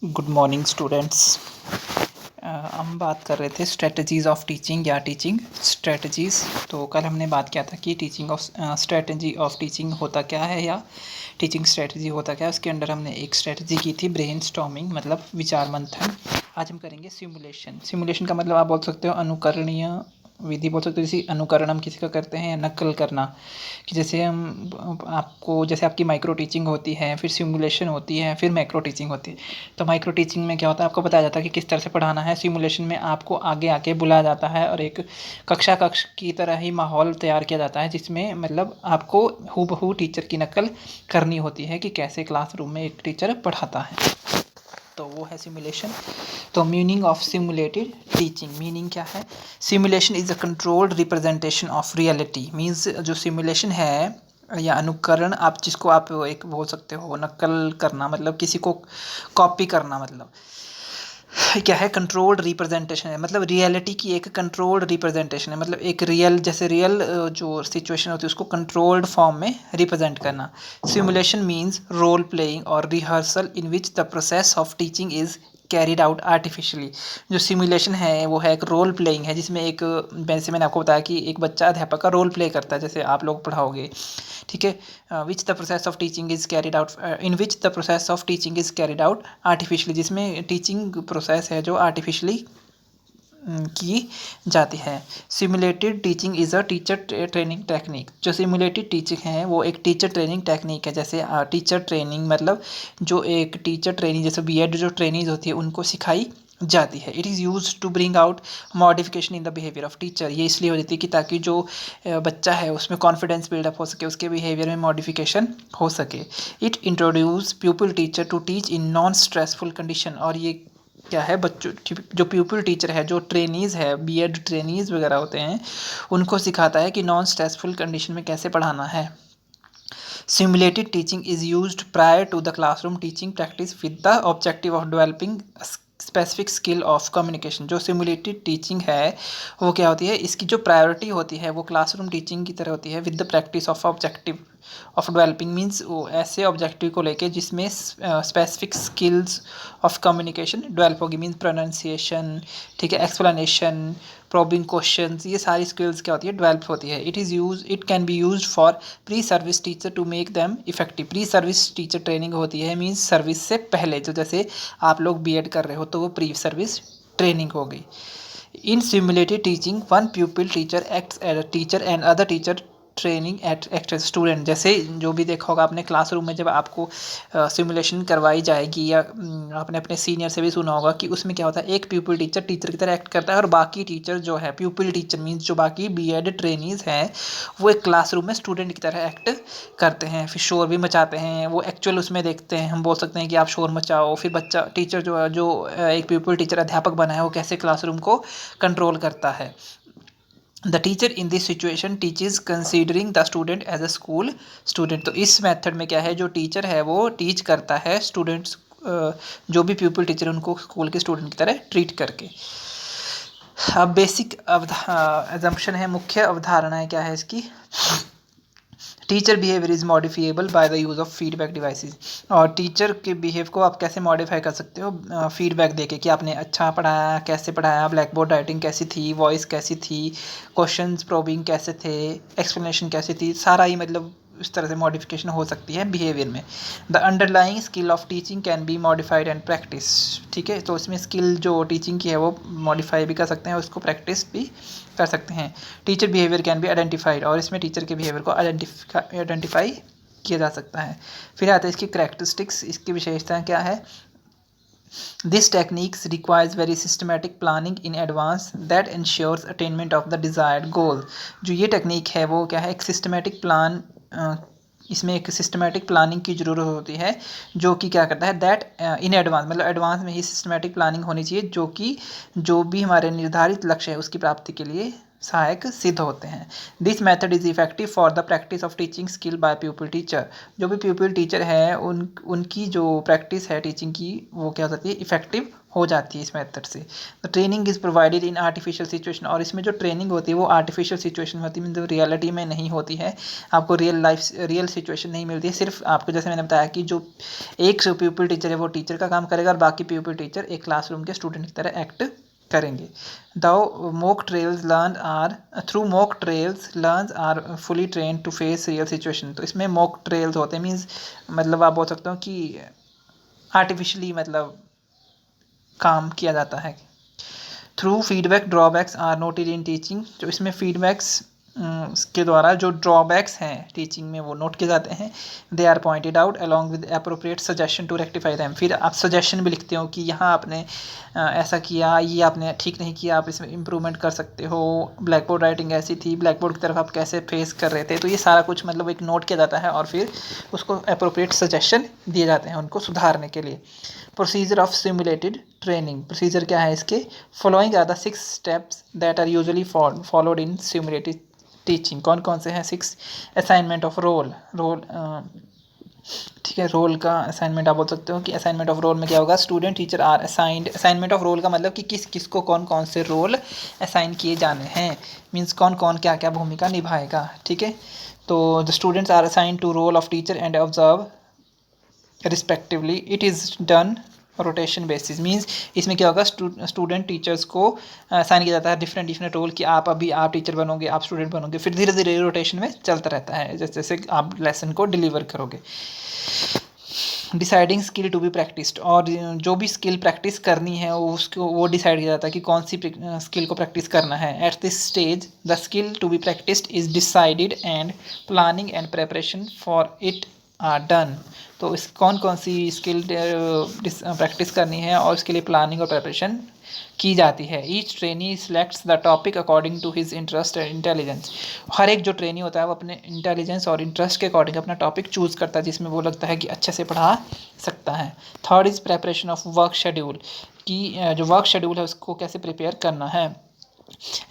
Good morning students. हम बात कर रहे थे स्ट्रेटजीज़ ऑफ टीचिंग या टीचिंग स्ट्रेटजीज़। तो कल हमने बात किया था कि teaching of strategy of teaching होता क्या है या टीचिंग स्ट्रेटजी होता क्या है। उसके अंडर हमने एक स्ट्रेटजी की थी ब्रेनस्टॉर्मिंग, मतलब विचार मंथन। आज हम करेंगे सिमुलेशन। सिमुलेशन का मतलब आप बोल सकते हो अनुकरणीय विधि बोल सकते हो। जैसे अनुकरण हम किसी का करते हैं या नकल करना, कि जैसे हम आपको जैसे आपकी माइक्रो टीचिंग होती है, फिर सिमुलेशन होती है, फिर मैक्रो टीचिंग होती है। तो माइक्रो टीचिंग में क्या होता है, आपको बताया जाता है कि किस तरह से पढ़ाना है। सिमुलेशन में आपको आगे आके बुलाया जाता है और एक कक्ष की तरह ही माहौल तैयार किया जाता है, जिसमें मतलब आपको हूबहू टीचर की नकल करनी होती है कि कैसे क्लासरूम में एक टीचर पढ़ाता है। तो वो है सिमुलेशन। तो meaning of simulated teaching, meaning क्या है? Simulation is a controlled representation of reality. Means जो सिमुलेशन है या अनुकरण, आप जिसको आप एक बोल सकते हो नकल करना, मतलब किसी को कॉपी करना, मतलब क्या है? कंट्रोल्ड रिप्रेजेंटेशन है, मतलब रियलिटी की एक कंट्रोल्ड रिप्रेजेंटेशन है। मतलब एक रियल, जैसे रियल जो सिचुएशन होती है उसको कंट्रोल्ड फॉर्म में रिप्रेजेंट करना। सिमुलेशन मीन्स रोल प्लेइंग और rehearsal in which the process of teaching is carried out artificially. जो सिमुलेशन है वो है एक रोल प्लेइंग है, जिसमें एक, वैसे मैंने आपको बताया कि एक बच्चा अध्यापक का रोल प्ले करता है, जैसे आप लोग पढ़ाओगे, ठीक है। Which the process of teaching is carried out in which the process of teaching is carried out artificially, जिसमें टीचिंग प्रोसेस है जो आर्टिफिशियली की जाती है। Simulated teaching is a teacher training technique. जो सिमुलेटेड टीचिंग है वो एक टीचर ट्रेनिंग टेक्निक है। जैसे टीचर ट्रेनिंग मतलब जो एक टीचर ट्रेनिंग, जैसे बीएड जो ट्रेनिंग होती है उनको सिखाई जाती है। It is use to bring out modification in the behaviour of teacher. ये इसलिए हो जाती है कि ताकि जो बच्चा है उसमें कॉन्फिडेंस बिल्डअप हो सके, उसके बिहेवियर में मॉडिफिकेशन हो सके। It introduce pupil teacher to teach in non stressful condition. और ये क्या है, बच्चों जो प्यूपिल टीचर है, जो ट्रेनीज़ है, बीएड ट्रेनीज़ वगैरह होते हैं, उनको सिखाता है कि नॉन स्ट्रेसफुल कंडीशन में कैसे पढ़ाना है। Simulated teaching is used prior to the classroom teaching practice with the objective of developing specific skill of communication. जो सिमुलेटेड टीचिंग है वो क्या होती है, इसकी जो प्रायोरिटी होती है वो क्लासरूम टीचिंग की तरह होती है, with the practice of objective of developing. Means वो ऐसे ऑब्जेक्टिव को लेके जिसमें specific skills of communication develop होगी। मीन्स प्रोनाउंसिएशन, ठीक है, एक्सप्लेनेशन, प्रॉबिंग क्वेश्चंस, ये सारी स्किल्स क्या होती है, डेवलप होती है। It can be used for pre service teacher to make them effective. Pre service teacher training होती है, मीन्स सर्विस से पहले, जो जैसे आप लोग बीएड कर रहे हो तो वो प्री सर्विस ट्रेनिंग हो गई। In simulated teaching one pupil teacher acts as a teacher and other teacher training act as student. जैसे जो भी देखा होगा आपने क्लासरूम में, जब आपको सिमुलेशन करवाई जाएगी या आपने अपने सीनियर से भी सुना होगा कि उसमें क्या होता है, एक प्यूपिल टीचर टीचर की तरह एक्ट करता है और बाकी टीचर जो है, प्यूपिल टीचर मीन्स जो बाकी बीएड ट्रेनीज हैं, वो एक क्लासरूम में स्टूडेंट की तरह एक्ट करते हैं, फिर शोर भी मचाते हैं। वो एक्चुअल उसमें देखते हैं, हम बोल सकते हैं कि आप शोर मचाओ, फिर बच्चा टीचर जो है, जो एक प्यूपिल टीचर अध्यापक बना है, वो कैसे क्लासरूम को कंट्रोल करता है। The teacher in this situation teaches considering the student as a school student. तो इस मेथड में क्या है, जो टीचर है वो टीच करता है स्टूडेंट्स, जो भी प्यूपिल टीचर उनको स्कूल के स्टूडेंट की तरह ट्रीट करके। अब बेसिक एजम्पशन है, मुख्य अवधारणाएं क्या है इसकी। Teacher behaviour is modifiable by the use of feedback devices. और टीचर के बिहेव को आप कैसे मॉडिफाई कर सकते हो, फीडबैक देके कि आपने अच्छा पढ़ाया, कैसे पढ़ाया, ब्लैक बोर्ड राइटिंग कैसी थी, वॉइस कैसी थी, क्वेश्चंस प्रोबिंग कैसे थे, एक्सप्लेनेशन कैसी थी, सारा ही मतलब इस तरह से मॉडिफिकेशन हो सकती है बिहेवियर में। The underlying skill of teaching can be modified and practice. ठीक है, तो इसमें स्किल जो टीचिंग की है वो मॉडिफाई भी कर सकते हैं, उसको प्रैक्टिस भी कर सकते हैं। Teacher behaviour can be identified, और इसमें टीचर के बिहेवियर को आइडेंटिफाई किया जा सकता है। फिर आता है इसकी करैक्टरिस्टिक्स, इसकी विशेषताएं क्या है। This techniques requires very systematic planning in advance that ensures attainment of the desired goal. जो ये टेक्निक है वो क्या है, एक सिस्टमेटिक प्लान, इसमें एक सिस्टमेटिक प्लानिंग की ज़रूरत होती है, जो कि क्या करता है, दैट इन एडवांस, मतलब एडवांस में ही सिस्टमेटिक प्लानिंग होनी चाहिए, जो कि जो भी हमारे निर्धारित लक्ष्य है उसकी प्राप्ति के लिए सहायक सिद्ध होते हैं। This method is effective for the practice of teaching skill by pupil teacher. जो भी प्यूपिल टीचर है उनकी जो प्रैक्टिस है टीचिंग की वो क्या हो जाती है, इफेक्टिव हो जाती है इस मेथड से। The training is provided in artificial situation, और इसमें जो ट्रेनिंग होती है वो आर्टिफिशियल सिचुएशन होती है, मतलब रियलिटी में नहीं होती है, आपको रियल सिचुएशन नहीं मिलती है। सिर्फ आपको जैसे मैंने बताया कि जो एक प्यूपिल टीचर है वो टीचर का काम करेगा और बाकी प्यूपिल टीचर एक क्लासरूम के स्टूडेंट की तरह एक्ट करेंगे। mock trails learned are through mock trails learns are fully trained to face real situation। तो इसमें mock trails होते हैं, मीन्स मतलब आप बोल सकते हो कि आर्टिफिशियली मतलब काम किया जाता है। Through feedback drawbacks are noted in teaching, जो इसमें फीडबैक्स के द्वारा जो ड्रॉबैक्स हैं टीचिंग में वो नोट किए जाते हैं। They are pointed out along with appropriate suggestion to rectify them. फिर आप सजेशन भी लिखते हो कि यहाँ आपने ऐसा किया, ये आपने ठीक नहीं किया, आप इसमें इम्प्रूवमेंट कर सकते हो। ब्लैक बोर्ड राइटिंग ऐसी थी, ब्लैक बोर्ड की तरफ आप कैसे फेस कर रहे थे, तो ये सारा कुछ मतलब एक नोट किया जाता है और फिर उसको अप्रोप्रिएट सजेशन दिए जाते हैं उनको सुधारने के लिए। Procedure of simulated training, procedure क्या है इसके, following are the 6 steps that are usually followed in simulated teaching. कौन कौन से हैं 6? असाइनमेंट ऑफ रोल, ठीक है, रोल का असाइनमेंट आप बोल सकते हो कि असाइनमेंट ऑफ रोल में क्या होगा, student teacher are assigned. Assignment of role का मतलब कि किस किस को कौन कौन से रोल असाइन किए जाने हैं, मीन्स कौन कौन क्या क्या भूमिका निभाएगा, ठीक है। तो the students are assign to role of teacher and observe respectively, it is done rotation basis, means इसमें क्या होगा, स्टूडेंट टीचर्स को असाइन किया जाता है डिफरेंट रोल कि आप अभी आप टीचर बनोगे, आप स्टूडेंट बनोगे, फिर धीरे धीरे रोटेशन में चलता रहता है जैसे जैसे आप लेसन को डिलीवर करोगे। Deciding skill to be practised, और जो भी स्किल प्रैक्टिस करनी है उसको वो डिसाइड किया जाता है कि कौन सी स्किल को प्रैक्टिस करना है। At this stage the skill to be practised is decided and planning and preparation for it are done. तो इस कौन कौन सी स्किल प्रैक्टिस करनी है और इसके लिए प्लानिंग और प्रेपरेशन की जाती है। Each trainee selects the topic according to his interest and intelligence. हर एक जो ट्रेनी होता है वो अपने इंटेलिजेंस और इंटरेस्ट के अकॉर्डिंग अपना टॉपिक चूज़ करता है जिसमें वो लगता है कि अच्छे से पढ़ा सकता है। Third is preparation of work schedule, कि जो वर्क शेड्यूल है उसको कैसे प्रिपेयर करना है।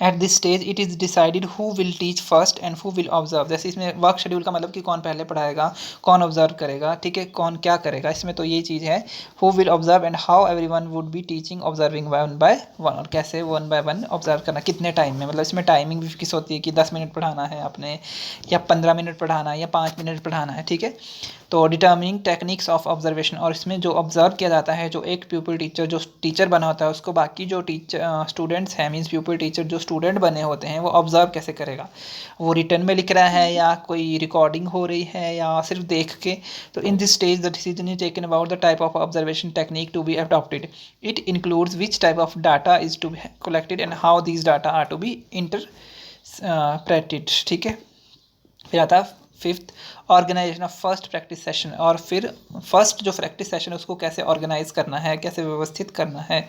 At this stage it is decided who will teach first and who will observe. जैसे इसमें वर्क शेड्यूल का मतलब कि कौन पहले पढ़ाएगा, कौन ऑब्जर्व करेगा, ठीक है, कौन क्या करेगा, इसमें तो ये चीज़ है। Who will observe and how everyone would be teaching observing one by one, और कैसे वन बाय वन ऑब्जर्व करना, कितने टाइम में, मतलब इसमें टाइमिंग भी फिक्स होती है कि 10 मिनट पढ़ाना है आपने, या 15 मिनट पढ़ाना है, या 5 मिनट पढ़ाना है, ठीक है। तो डिटर्मिनिंग टेक्निक्स ऑफ ऑब्जर्वेशन, और इसमें जो ऑब्जर्व किया जाता है, जो एक प्यूपिल टीचर जो टीचर बना होता है उसको बाकी जो टीचर स्टूडेंट्स हैं, मीन्स प्यूपिल टीचर जो स्टूडेंट बने होते हैं वो ऑब्जर्व कैसे करेगा, वो रिटर्न में लिख रहा है या कोई रिकॉर्डिंग हो रही है या सिर्फ देख के। तो in this stage the decision is taken about the type of observation technique to be adopted. It includes which type of data is to be collected and how these data are to be interpreted, ठीक है। फिर आता है fifth, organisation of first practice session, और फिर first जो practice session है उसको कैसे ऑर्गेनाइज करना है, कैसे व्यवस्थित करना है।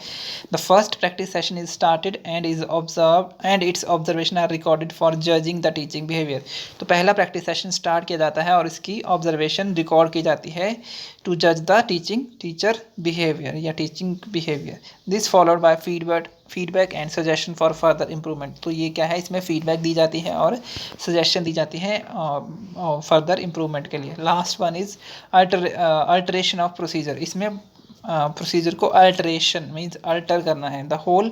The first practice session is started and is observe and its observation are recorded for judging the teaching behaviour. तो पहला प्रैक्टिस सेशन स्टार्ट किया जाता है और इसकी ऑब्जर्वेशन रिकॉर्ड की जाती है टू जज द टीचर बिहेवियर या teaching behaviour. This followed by feedback and suggestion for further improvement. तो ये क्या है, इसमें फीडबैक दी जाती है और सजेशन दी जाती है फर्दर इम्प्रूवमेंट के लिए। Last one is alteration of procedure. इसमें प्रोसीजर को अल्टरेशन मीन्स अल्टर करना है। The whole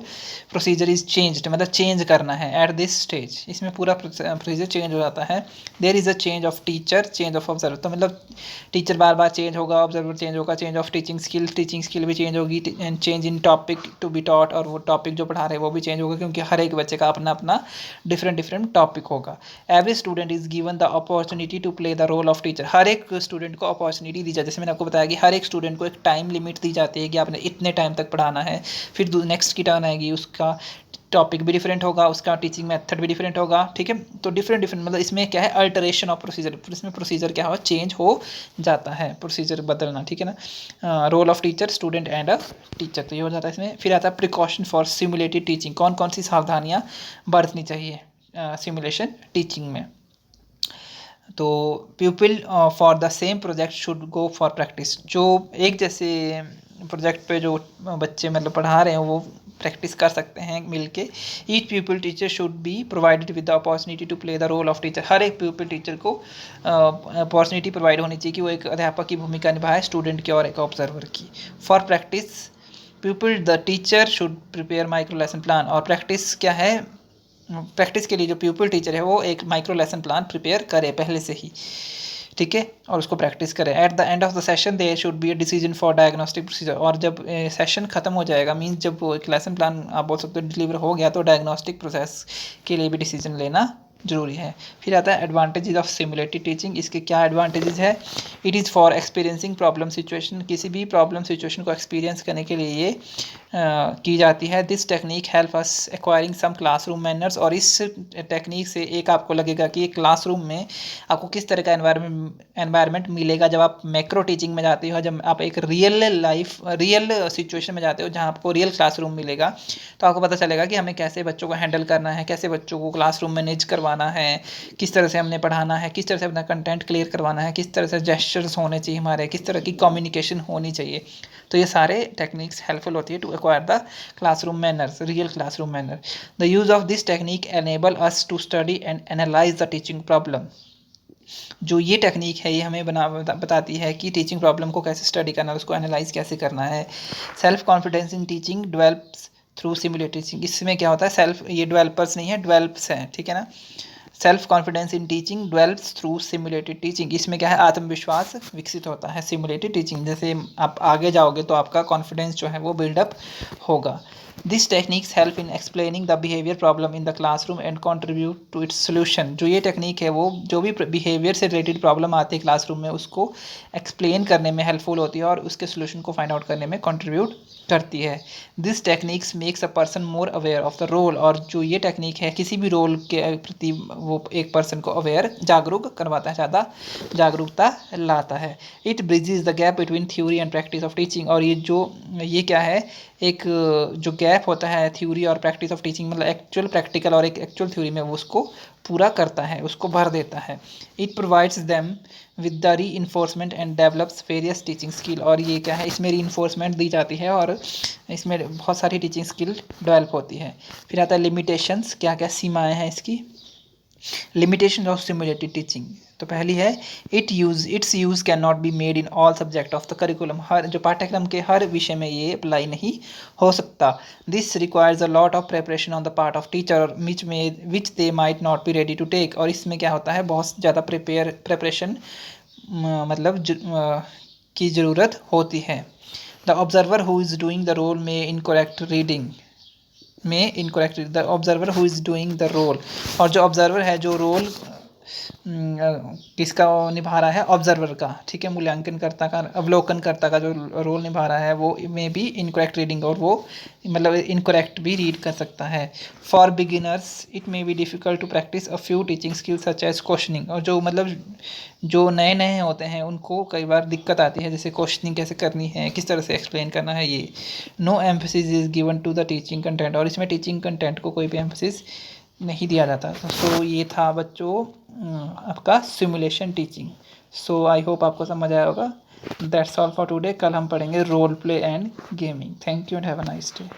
procedure is changed, मतलब चेंज करना है एट दिस स्टेज। इसमें पूरा प्रोसीजर चेंज हो जाता है। There is a change of teacher, change of observer, तो मतलब टीचर बार बार चेंज होगा, ऑब्जर्वर चेंज होगा, चेंज ऑफ टीचिंग स्किल भी चेंज होगी, and change in topic to be taught, और वो टॉपिक जो पढ़ा रहे हैं वो भी चेंज होगा क्योंकि हर एक बच्चे का अपना अपना डिफरेंट टॉपिक होगा। Every student is given the opportunity to play the role of teacher. हर एक स्टूडेंट को अपॉर्चुनिटी दी जाए, जैसे मैंने आपको बताया कि हर एक स्टूडेंट को एक टाइम लिमिट दी जाती है कि आपने इतने टाइम तक पढ़ाना है। फिर नेक्स्ट की टर्न आएगी, उसका टॉपिक भी डिफरेंट होगा, उसका टीचिंग मेथड भी डिफरेंट होगा, ठीक है। तो डिफरेंट मतलब इसमें क्या है, अल्टरेशन ऑफ प्रोसीजर, इसमें प्रोसीजर क्या हो, चेंज हो जाता है, प्रोसीजर बदलना, ठीक है ना। Role of teacher, student and a teacher, तो ये हो जाता है इसमें। फिर आता है प्रिकॉशन फॉर सिमुलेटेड टीचिंग, कौन कौन सी सावधानियाँ बरतनी चाहिए सिमुलेशन टीचिंग में। तो people for the same project should go for practice. जो एक जैसे प्रोजेक्ट पे जो बच्चे मतलब पढ़ा रहे हैं वो प्रैक्टिस कर सकते हैं मिलके। Each pupil teacher should be provided with the opportunity to play the role of teacher. हर एक पीपल टीचर को अपॉर्चुनिटी प्रोवाइड होनी चाहिए कि वो एक अध्यापक की भूमिका निभाए, स्टूडेंट की और एक ऑब्जर्वर की। For practice people the teacher should prepare micro lesson plan. और प्रैक्टिस क्या है, प्रैक्टिस के लिए जो प्यूपल टीचर है वो एक माइक्रो लेसन प्लान प्रिपेयर करे पहले से ही, ठीक है, और उसको प्रैक्टिस करें। At the end of the session there should be a decision for diagnostic procedure. और जब सेशन खत्म हो जाएगा, मीन्स जब वो एक लेसन प्लान आप बोल सकते हो डिलीवर हो गया, तो डायग्नोस्टिक प्रोसेस के लिए भी डिसीजन लेना जरूरी है। फिर आता है एडवांटेजेस ऑफ सिमुलेटेड टीचिंग। इसके क्या एडवांटेजेस है? It is for experiencing problem situation. किसी भी प्रॉब्लम सिचुएशन को एक्सपीरियंस करने के लिए ये की जाती है। This technique help us acquiring some classroom manners. और इस टेक्निक से एक आपको लगेगा कि एक क्लासरूम में आपको किस तरह का एनवायरनमेंट मिलेगा जब आप मैक्रो टीचिंग में जाते हो, जब आप एक रियल सिचुएशन में जाते हो जहाँ आपको रियल क्लासरूम मिलेगा, तो आपको पता चलेगा कि हमें कैसे बच्चों को हैंडल करना है, कैसे बच्चों को क्लासरूम मैनेज करवाना है, किस तरह से हमने पढ़ाना है, किस तरह से अपना कंटेंट क्लियर करवाना है, किस तरह से जेस्चर्स होने चाहिए हमारे, किस तरह की कम्युनिकेशन होनी चाहिए। तो ये सारे टेक्निक्स हेल्पफुल होती है to acquire the classroom manners, real classroom manner. The use of this technique enable us to study and analyse the teaching problem. जो ये टेक्निक है ये हमें बताती है कि टीचिंग प्रॉब्लम को कैसे स्टडी करना है, उसको एनालाइज कैसे करना है। Self confidence in teaching develops through simulated teaching. इसमें क्या होता है, सेल्फ, ये डेवलपर्स नहीं है, डेवलप्स हैं, ठीक है ना। Self confidence in teaching develops through simulated teaching. इसमें क्या है, आत्मविश्वास विकसित होता है सिमुलेटेड टीचिंग। जैसे आप आगे जाओगे तो आपका कॉन्फिडेंस जो है वो बिल्डअप होगा। This techniques help in explaining the behaviour problem in the classroom and contribute to its solution. जो ये टेक्निक है वो जो भी बिहेवियर से रिलेटेड प्रॉब्लम आती है क्लासरूम में, उसको एक्सप्लेन करने में हेल्पफुल होती है और उसके सोल्यूशन को फाइंड आउट करने में कंट्रीब्यूट करती है। This techniques makes a person more aware of the role. और जो ये टेक्निक है किसी भी रोल के प्रति वो एक पर्सन को अवेयर, जागरूक करवाता है, ज़्यादा जागरूकता लाता है। It bridges the gap between theory and practice of teaching. और ये क्या है, एक जो गैप होता है थ्योरी और प्रैक्टिस ऑफ टीचिंग, मतलब एक्चुअल प्रैक्टिकल और एक एक्चुअल थ्योरी में, वो उसको पूरा करता है, उसको भर देता है। It provides them with the reinforcement and develops various teaching skill. और ये क्या है, इसमें री इन्फोर्समेंट दी जाती है और इसमें बहुत सारी टीचिंग स्किल डेवलप होती है। फिर आता है लिमिटेशंस, क्या क्या सीमाएँ हैं इसकी। लिमिटेशन ऑफ सिमुलेटेड टीचिंग, तो पहली है its use can not be made in all subject of the curriculum. हर जो पाठ्यक्रम के हर विषय में ये अप्लाई नहीं हो सकता। This requires a lot of preparation on the part of teacher which they might not be ready to take. और इसमें क्या होता है, बहुत ज़्यादा प्रेपरेशन मतलब की ज़रूरत होती है। The observer who is doing the role में incorrect reading the observer who is doing the role. और जो ऑब्जर्वर है, जो रोल किसका निभा रहा है, ऑब्जर्वर का, ठीक है, मूल्यांकनकर्ता का, अवलोकनकर्ता का जो रोल निभा रहा है वो में भी इनकरेक्ट रीडिंग, और वो मतलब इनकरेक्ट भी रीड कर सकता है। For beginners it may be difficult to practise a few teaching skills such as questioning. और जो मतलब जो नए नए होते हैं उनको कई बार दिक्कत आती है, जैसे क्वेश्चनिंग कैसे करनी है, किस तरह से एक्सप्लेन करना है ये। No emphasis is given to the teaching content. और इसमें टीचिंग कंटेंट को कोई भी एम्फेसिस नहीं दिया जाता। तो ये था बच्चों आपका simulation teaching. So I hope आपको समझ आया होगा। That's all for today. कल हम पढ़ेंगे role play and gaming. Thank you and have a nice day.